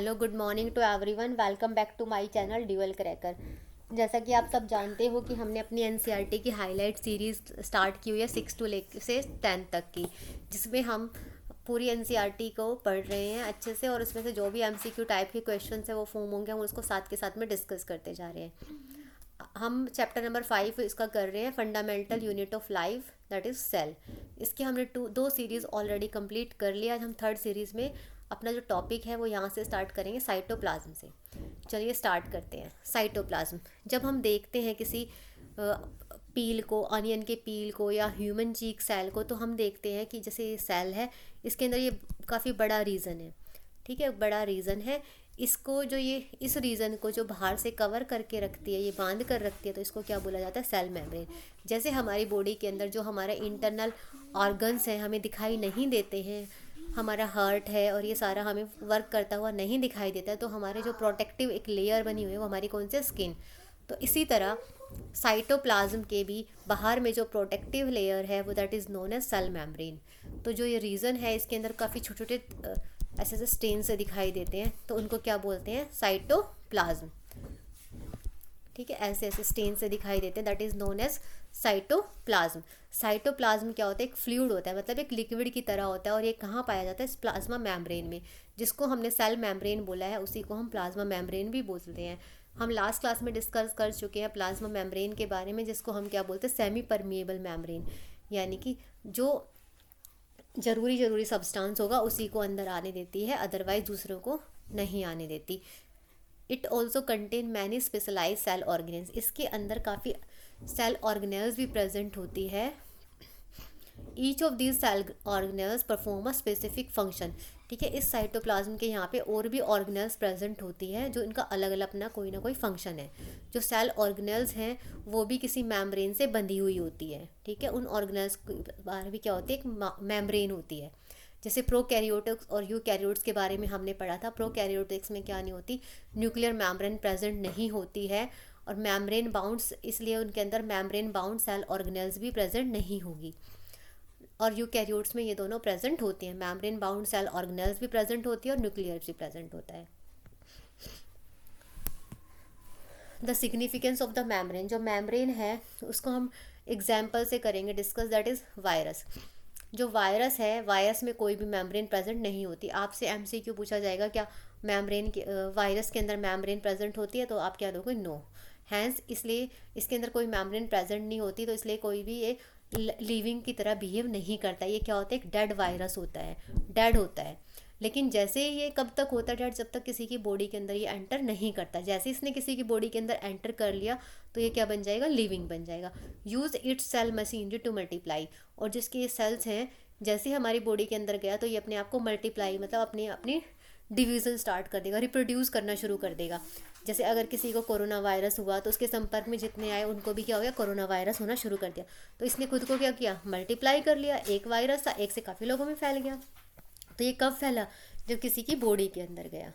Hello, good morning to everyone. Welcome back to my channel dual cracker. जैसा कि आप सब जानते हो कि हमने अपनी एनसीईआरटी की हाईलाइट सीरीज़ स्टार्ट की हुई है 6 टू लेकर से 10 तक की, जिसमें हम पूरी एनसीईआरटी को पढ़ रहे हैं अच्छे से, और उसमें से जो भी एमसीक्यू टाइप के क्वेश्चन है वो फॉर्म होंगे, हम उसको साथ के साथ में डिस्कस करते जा रहे हैं। हम चैप्टर नंबर 5 इसका कर रहे हैं, fundamental unit of life that is cell. इसके हमने दो सीरीज़ ऑलरेडी कंप्लीट कर लिया। आज हम थर्ड सीरीज़ में अपना जो टॉपिक है वो यहाँ से स्टार्ट करेंगे, साइटोप्लाज्म से। चलिए स्टार्ट करते हैं। साइटोप्लाज्म, जब हम देखते हैं किसी पील को, अनियन के पील को या ह्यूमन चीक सेल को, तो हम देखते हैं कि जैसे ये सेल है, इसके अंदर ये काफ़ी बड़ा रीज़न है। ठीक है, बड़ा रीज़न है। इसको जो ये इस रीज़न को जो बाहर से कवर करके रखती है, ये बांध कर रखती है, तो इसको क्या बोला जाता है? Cell membrane. जैसे हमारी बॉडी के अंदर जो हमारे इंटरनल ऑर्गन्स हैं हमें दिखाई नहीं देते हैं, हमारा हार्ट है और ये सारा हमें वर्क करता हुआ नहीं दिखाई देता है, तो हमारे जो प्रोटेक्टिव एक लेयर बनी हुई है वो हमारी कौन सी? स्किन। तो इसी तरह साइटोप्लाज्म के भी बाहर में जो प्रोटेक्टिव लेयर है वो that is known as cell membrane. तो जो ये रीज़न है, इसके अंदर काफ़ी छोटे छोटे ऐसे ऐसे स्टेन से दिखाई देते हैं, तो उनको क्या बोलते हैं? साइटोप्लाज्म। ठीक है, ऐसे ऐसे स्टेन से दिखाई देते हैं, that is known as cytoplasm. Cytoplasm क्या होता है? एक फ्लूइड होता है, मतलब एक लिक्विड की तरह होता है, और ये कहाँ पाया जाता है? इस प्लाज्मा मेम्ब्रेन में। जिसको हमने सेल मेम्ब्रेन बोला है उसी को हम प्लाज्मा मेम्ब्रेन भी बोलते हैं। हम लास्ट क्लास में डिस्कस कर चुके हैं प्लाज्मा मेम्ब्रेन के बारे में, जिसको हम क्या बोलते हैं? सेमी परमिएबल मेम्ब्रेन, यानी कि जो ज़रूरी सब्सटेंस होगा उसी को अंदर आने देती है, अदरवाइज दूसरों को नहीं आने देती। It also contain many specialize cell organelles. इसके अंदर काफ़ी सेल ऑर्गेनेल्स भी प्रेजेंट होती है। Each of these cell organelles perform a specific function. ठीक है, इस साइटोप्लाज्म के यहाँ पे और भी ऑर्गेनेल्स प्रेजेंट होती है जो इनका अलग अलग अपना कोई ना कोई फंक्शन है। जो सेल ऑर्गेनेल्स हैं वो भी किसी मेम्ब्रेन से बंधी हुई होती है। ठीक है, उन ऑर्गेनेल्स के बारे में क्या होती है? एक मेम्ब्रेन होती है। जैसे प्रोकैरियोटिक्स और यूकैरियोट्स के बारे में हमने पढ़ा था। प्रोकैरियोटिक्स में क्या नहीं होती? न्यूक्लियर मेम्ब्रेन प्रेजेंट नहीं होती है, और मेम्ब्रेन बाउंड्स, इसलिए उनके अंदर मेम्ब्रेन बाउंड सेल ऑर्गेनेल्स भी प्रेजेंट नहीं होगी। और यूकैरियोट्स में ये दोनों प्रेजेंट होती हैं, मेम्ब्रेन बाउंड सेल ऑर्गेनेल्स भी प्रेजेंट होती है और न्यूक्लियर भी प्रेजेंट होता है। The significance of the membrane, जो मेम्ब्रेन है उसको हम एग्जाम्पल से करेंगे डिस्कस, दैट इज़ वायरस। जो वायरस है, वायरस में कोई भी मेम्ब्रेन प्रेजेंट नहीं होती। आपसे एमसीक्यू पूछा जाएगा क्या मेम्ब्रेन के वायरस के अंदर मेम्ब्रेन प्रेजेंट होती है, तो आप क्या दोगे? नो। हैंस इसलिए इसके अंदर कोई मेम्ब्रेन प्रेजेंट नहीं होती, तो इसलिए कोई भी ये लिविंग की तरह बिहेव नहीं करता। ये क्या होता है? एक डेड वायरस होता है, डेड होता है। लेकिन जैसे ये कब तक होता है डेड? जब तक किसी की बॉडी के अंदर ये एंटर नहीं करता। जैसे इसने किसी की बॉडी के अंदर एंटर कर लिया तो ये क्या बन जाएगा? लिविंग बन जाएगा। Use its cell machinery to multiply, और जिसके ये सेल्स हैं, जैसे हमारी बॉडी के अंदर गया तो ये अपने आप को मल्टीप्लाई, मतलब अपनी अपनी डिवीज़न स्टार्ट कर देगा, रिप्रोड्यूस करना शुरू कर देगा। जैसे अगर किसी को कोरोना वायरस हुआ तो उसके संपर्क में जितने आए उनको भी क्या हो गया? कोरोना वायरस होना शुरू कर दिया। तो इसने खुद को क्या किया? मल्टीप्लाई कर लिया। एक वायरस था, एक से काफ़ी लोगों में फैल गया। तो ये कब फैला? जब किसी की बॉडी के अंदर गया।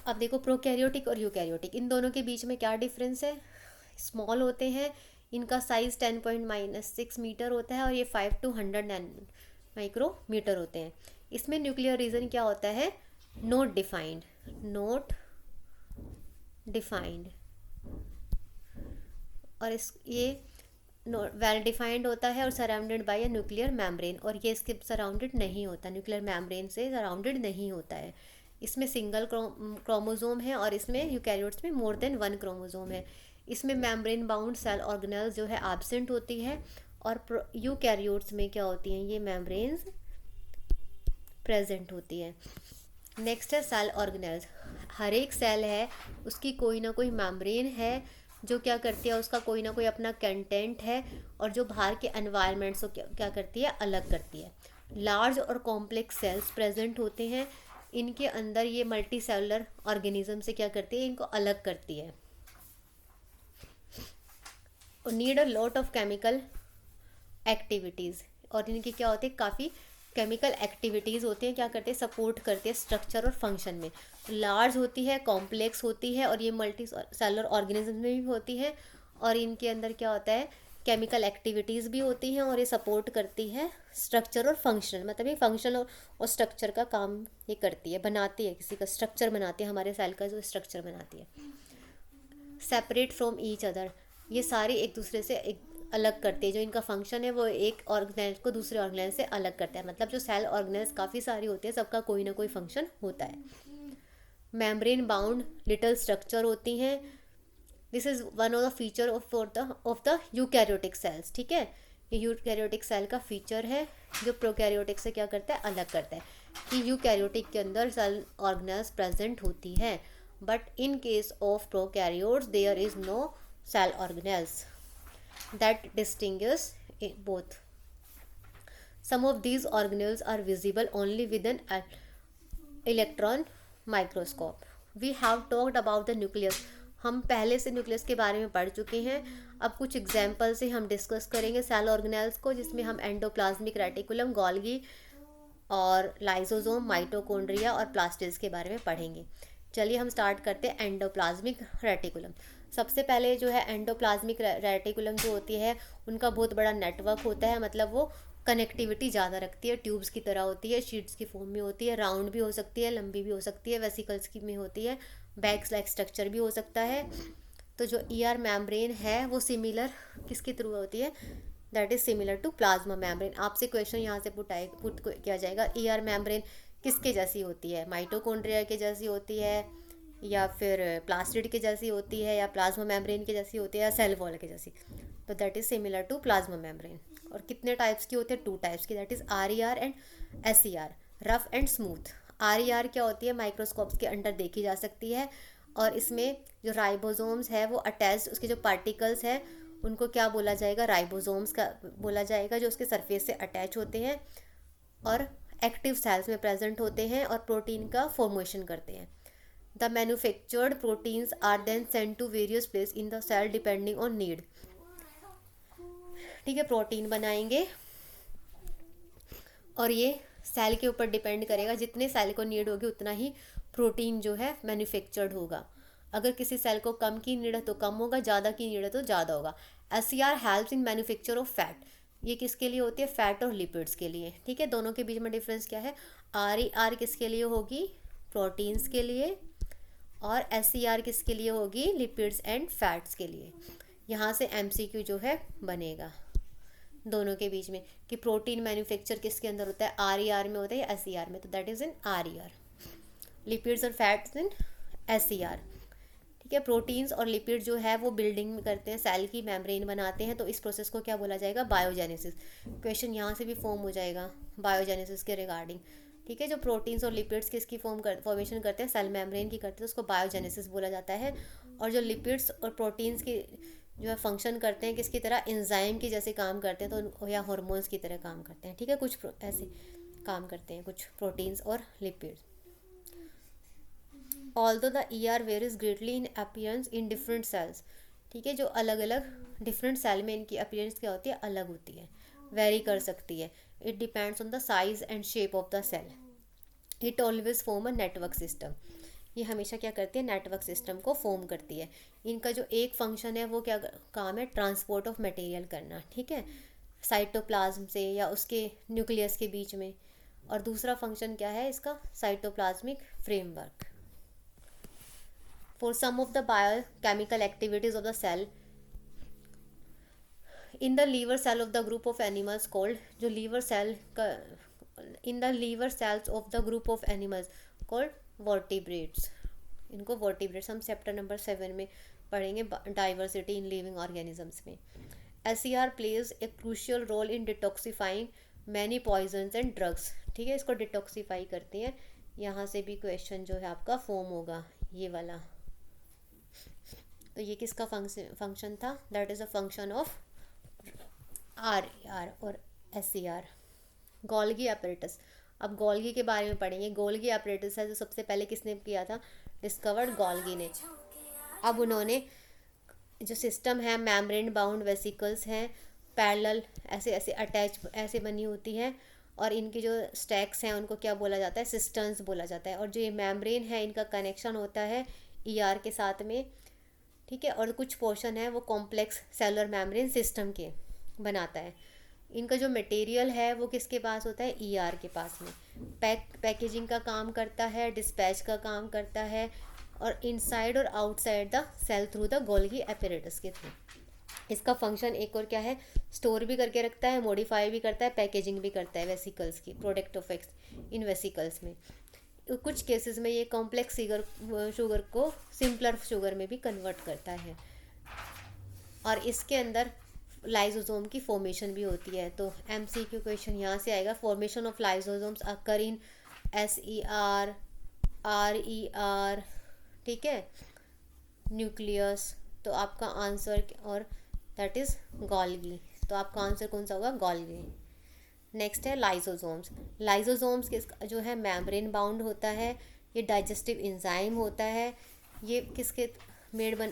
अब देखो, प्रोकैरियोटिक और यूकैरियोटिक, इन दोनों के बीच में क्या डिफरेंस है? स्मॉल होते हैं, इनका साइज़ 10.6 मीटर होता है, और ये 5 to 100 माइक्रोमीटर होते हैं। इसमें न्यूक्लियर रीजन क्या होता है? Not defined, not defined. और इस ये वेल डिफाइंड होता है और surrounded by a nuclear membrane, और ये इसके सराउंडेड नहीं होता, न्यूक्लियर मेम्ब्रेन से सराउंडेड नहीं होता है। इसमें सिंगल क्रोमोजोम है, और इसमें यूकैरियोट्स में मोर देन 1 क्रोमोजोम है। इसमें मेम्ब्रेन बाउंड सेल ऑर्गेनेल जो है एब्सेंट होती है, और यूकैरियोट्स में क्या होती हैं? ये मेम्ब्रेन्स प्रेजेंट होती है। नेक्स्ट है सेल ऑर्गेनेल्स। हर एक सेल है उसकी कोई ना कोई मेम्ब्रेन है जो क्या करती है? उसका कोई ना कोई अपना कंटेंट है, और जो बाहर के एनवायरनमेंट को क्या करती है? अलग करती है। लार्ज और कॉम्प्लेक्स सेल्स प्रेजेंट होते हैं, इनके अंदर ये मल्टी सेलुलर ऑर्गेनिज्म से क्या करती है? इनको अलग करती है। और need a lot of chemical activities, और इनकी क्या होती है? काफ़ी केमिकल एक्टिविटीज़ होती हैं, क्या करते हैं? सपोर्ट करते हैं स्ट्रक्चर और फंक्शन में। लार्ज होती है, कॉम्प्लेक्स होती है, और ये मल्टी सेलुलर ऑर्गेनिज्म में भी होती है। और इनके अंदर क्या होता है? केमिकल एक्टिविटीज़ भी होती हैं और ये सपोर्ट करती है स्ट्रक्चर और फंक्शन, मतलब ये फंक्शन और स्ट्रक्चर का काम ये करती है, बनाती है, किसी का स्ट्रक्चर बनाती है, हमारे सेल का जो स्ट्रक्चर बनाती है। सेपरेट फ्रॉम ईच अदर, ये सारी एक दूसरे से एक अलग करती है, जो इनका फंक्शन है वो एक ऑर्गेनेल को दूसरे ऑर्गेनेल से अलग करता है। मतलब जो सेल ऑर्गेनेल्स काफ़ी सारी होती है, सबका कोई ना कोई फंक्शन होता है। मेम्ब्रेन बाउंड लिटिल स्ट्रक्चर होती हैं। This is one of the feature of the eukaryotic cells. ठीक है, ये यूकैरियोटिक सेल का फीचर है जो प्रोकैरियोटिक से क्या करता है, अलग करता है, कि यूकैरियोटिक के अंदर सेल ऑर्गेनेल्स प्रेजेंट होती है, but in case of prokaryotes there is no cell organelles that distinguish both. Some of these organelles are visible only with an electron microscope. We have talked about the nucleus. हम पहले से nucleus के बारे में पढ़ चुके हैं। अब कुछ एग्जाम्पल से हम डिस्कस करेंगे सेल ऑर्गेनेल्स को, जिसमें हम एंडोप्लाज्मिक रेटिकुलम, गोल्गी और लाइसोसोम, माइटोकॉन्ड्रिया और प्लास्टिड्स के बारे में पढ़ेंगे। चलिए हम स्टार्ट करते हैं एंडोप्लाज्मिक रेटिकुलम। सबसे पहले जो है एंडोप्लाज्मिक रेटिकुलम जो होती है उनका बहुत बड़ा नेटवर्क होता है, मतलब वो कनेक्टिविटी ज़्यादा रखती है, ट्यूब्स की तरह होती है, शीट्स की फॉर्म में होती है, राउंड भी हो सकती है, लंबी भी हो सकती है, वेसिकल्स की में होती है, बैग्स लाइक स्ट्रक्चर भी हो सकता है। तो जो ईआर मेम्ब्रेन है वो सिमिलर किसके थ्रू होती है, that is similar to plasma membrane. आपसे क्वेश्चन यहाँ से पुट किया जाएगा, ईआर मेम्ब्रेन किसके जैसी होती है, माइटोकॉन्ड्रिया के जैसी होती है, या फिर प्लास्टिड के जैसी होती है, या प्लाज्मा मेम्ब्रेन के जैसी होती है, या सेल वॉल के जैसी। तो that is similar to plasma membrane. और कितने टाइप्स की होती है, 2 टाइप्स की, that is RER and SER, rough and smooth. RER क्या होती है, माइक्रोस्कोप्स के अंडर देखी जा सकती है, और इसमें जो राइबोसोम्स है वो अटैच्ड, उसके जो पार्टिकल्स है उनको क्या बोला जाएगा, राइबोसोम्स का बोला जाएगा, जो उसके सरफेस से अटैच होते हैं और एक्टिव सेल्स में प्रेजेंट होते हैं और प्रोटीन का फॉर्मेशन करते हैं। The manufactured proteins are then sent to various places in the cell depending on need. ठीक है, प्रोटीन बनाएंगे और ये सेल के ऊपर डिपेंड करेगा, जितने सेल को नीड होगी उतना ही प्रोटीन जो है मैन्युफैक्चर्ड होगा। अगर किसी सेल को कम की नीड है तो कम होगा, ज़्यादा की नीड है तो ज़्यादा होगा। SER helps in manufacture of fat, ये किसके लिए होती है, फैट और लिपिड्स के लिए। ठीक है, दोनों के बीच में डिफरेंस क्या है, RER किसके लिए होगी, प्रोटीन्स के लिए, और SER किसके लिए होगी, लिपिड्स एंड फैट्स के लिए। यहाँ से MCQ जो है बनेगा दोनों के बीच में, कि प्रोटीन मैन्युफैक्चर किसके अंदर होता है, RER में होता है या SER में, तो that is in RER। Lipids और फैट्स इन SER। ठीक है, प्रोटीन्स और लिपिड जो है वो बिल्डिंग में करते हैं, सेल की मेम्ब्रेन बनाते हैं, तो इस प्रोसेस को क्या बोला जाएगा, बायोजेनेसिस। क्वेश्चन यहाँ से भी फॉर्म हो जाएगा बायोजेनेसिस के रिगार्डिंग। ठीक है, जो प्रोटीन्स और लिपिड्स किसकी फॉर्मेशन करते हैं, सेल मेम्ब्रेन की करते हैं, उसको बायोजेनेसिस बोला जाता है। और जो लिपिड्स और प्रोटीन्स की जो है फंक्शन करते हैं किसकी तरह, एंजाइम की जैसे काम करते हैं, तो या हार्मोन्स की तरह काम करते हैं। ठीक है, कुछ ऐसे काम करते हैं कुछ प्रोटीन्स और lipids. Although the ER varies greatly in appearance in different cells. ठीक है, जो अलग अलग डिफरेंट सेल में इनकी अपीयरेंस क्या होती है, अलग होती है, वेरी कर सकती है। It depends on the size and shape of the cell. It always form a network system, ये हमेशा क्या करती है, नेटवर्क सिस्टम को फॉर्म करती है। इनका जो एक फंक्शन है वो क्या काम है, ट्रांसपोर्ट ऑफ मटेरियल करना। ठीक है, साइटोप्लाज्म से या उसके न्यूक्लियस के बीच में। और दूसरा फंक्शन क्या है इसका, cytoplasmic framework. For some of the biochemical activities of the cell in the liver cell of the group of animals called, जो लीवर सेल का in the liver cells of the group of animals called vertebrates. इनको vertebrates हम chapter number 7 में पढ़ेंगे, diversity in living organisms में। SER plays a crucial role in detoxifying many poisons and drugs. ठीक है, इसको detoxify करते हैं। यहाँ से भी क्वेश्चन जो है आपका फॉर्म होगा, ये वाला। तो ये किसका फंक्शन था, that is a function of RER और SER। गोल्गी apparatus, अब गोल्गी के बारे में पढ़ेंगे। गोल्गी apparatus है जो सबसे पहले किसने किया था, डिस्कवर्ड गोल्गी ने। अब उन्होंने जो सिस्टम है, मेम्ब्रेन बाउंड वेसिकल्स हैं, पैरेलल ऐसे ऐसे अटैच ऐसे बनी होती हैं, और इनकी जो स्टैक्स हैं उनको क्या बोला जाता है, सिस्टर्न्स बोला जाता है। और जो ये मेम्ब्रेन है इनका कनेक्शन होता है ER के साथ में, ठीक है, और कुछ पोर्शन है वो कॉम्प्लेक्स सेलुलर मेम्ब्रेन सिस्टम के बनाता है। इनका जो मटेरियल है वो किसके पास होता है, ईआर के पास में। पैकेजिंग का काम करता है, डिस्पैच का काम करता है, और इनसाइड और outside the cell through the Golgi apparatus के थ्रू। इसका फंक्शन एक और क्या है, स्टोर भी करके रखता है, मॉडिफाई भी करता है, पैकेजिंग भी करता है वेसिकल्स की, प्रोडक्ट ऑफ इन वेसिकल्स में। कुछ केसेस में ये कॉम्प्लेक्स शुगर को सिंपलर शुगर में भी कन्वर्ट करता है। और इसके अंदर लाइसोसोम की फॉर्मेशन भी होती है। तो एमसीक्यू क्वेश्चन यहाँ से आएगा, formation of lysosomes occur in SER RER, ठीक है, न्यूक्लियस। तो आपका आंसर और दैट इज गोल्गी। तो आपका आंसर कौन सा होगा, गोल्गी। नेक्स्ट है लाइसोसोम्स। लाइसोसोम्स जो है मेम्ब्रेन बाउंड होता है, ये डाइजेस्टिव एंजाइम होता है। ये किसके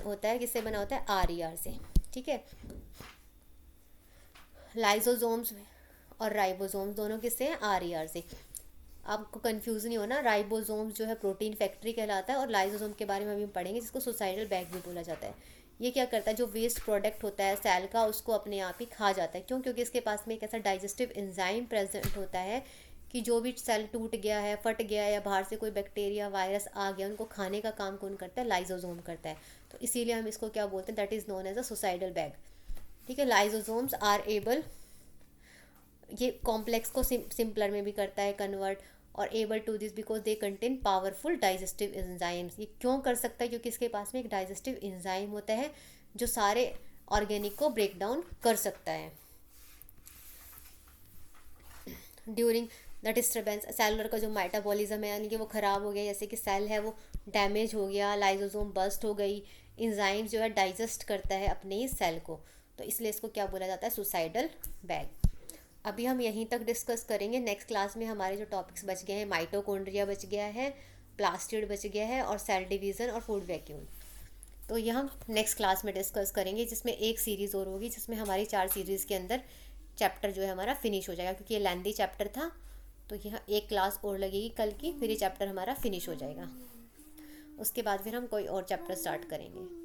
होता है, किससे बना होता है, RER से, ठीक है। लाइसोसोम्स और राइबोसोम्स दोनों किससे हैं, RER से। आपको कंफ्यूज नहीं होना, राइबोसोम्स जो है प्रोटीन फैक्ट्री कहलाता है, और लाइसोसोम के बारे में अभी हम पढ़ेंगे, जिसको सुसाइडल बैग भी बोला जाता है। ये क्या करता है, जो वेस्ट प्रोडक्ट होता है सेल का उसको अपने आप ही खा जाता है। क्यों, क्योंकि इसके पास में एक ऐसा डाइजेस्टिव एंजाइम प्रेजेंट होता है कि जो भी सेल टूट गया है, फट गया है, या बाहर से कोई बैक्टीरिया वायरस आ गया, उनको खाने का काम कौन करता है, लाइसोसोम करता है। तो इसीलिए हम इसको क्या बोलते हैं, that is known as a suicidal bag, ठीक है। लाइसोसोम्स आर एबल, ये कॉम्प्लेक्स को सिंपलर में भी करता है कन्वर्ट, और able to this because they contain powerful digestive enzymes. ये क्यों कर सकता है, क्योंकि इसके पास में एक डाइजेस्टिव एंजाइम होता है जो सारे ऑर्गेनिक को ब्रेक डाउन कर सकता है। ड्यूरिंग द डिस्टर्बेंस सेलुलर का जो मेटाबॉलिज्म है, यानी कि वो ख़राब हो गया, जैसे कि सेल है वो डैमेज हो गया, लाइसोसोम बस्ट हो गई, एंजाइम जो है डाइजेस्ट करता है अपने ही सेल को, तो इसलिए इसको क्या बोला जाता है, सुसाइडल बैग। अभी हम यहीं तक डिस्कस करेंगे। नेक्स्ट क्लास में हमारे जो टॉपिक्स बच गए हैं, माइटोकॉन्ड्रिया बच गया है, प्लास्टिड बच गया है, और सेल डिवीज़न और फूड वैक्यूम, तो यह हम नेक्स्ट क्लास में डिस्कस करेंगे, जिसमें एक सीरीज़ और होगी, जिसमें हमारी 4 सीरीज़ के अंदर चैप्टर जो है हमारा फिनिश हो जाएगा, क्योंकि ये लेंथी चैप्टर था। तो यह एक क्लास और लगेगी कल की, फिर ये चैप्टर हमारा फिनिश हो जाएगा। उसके बाद फिर हम कोई और चैप्टर स्टार्ट करेंगे।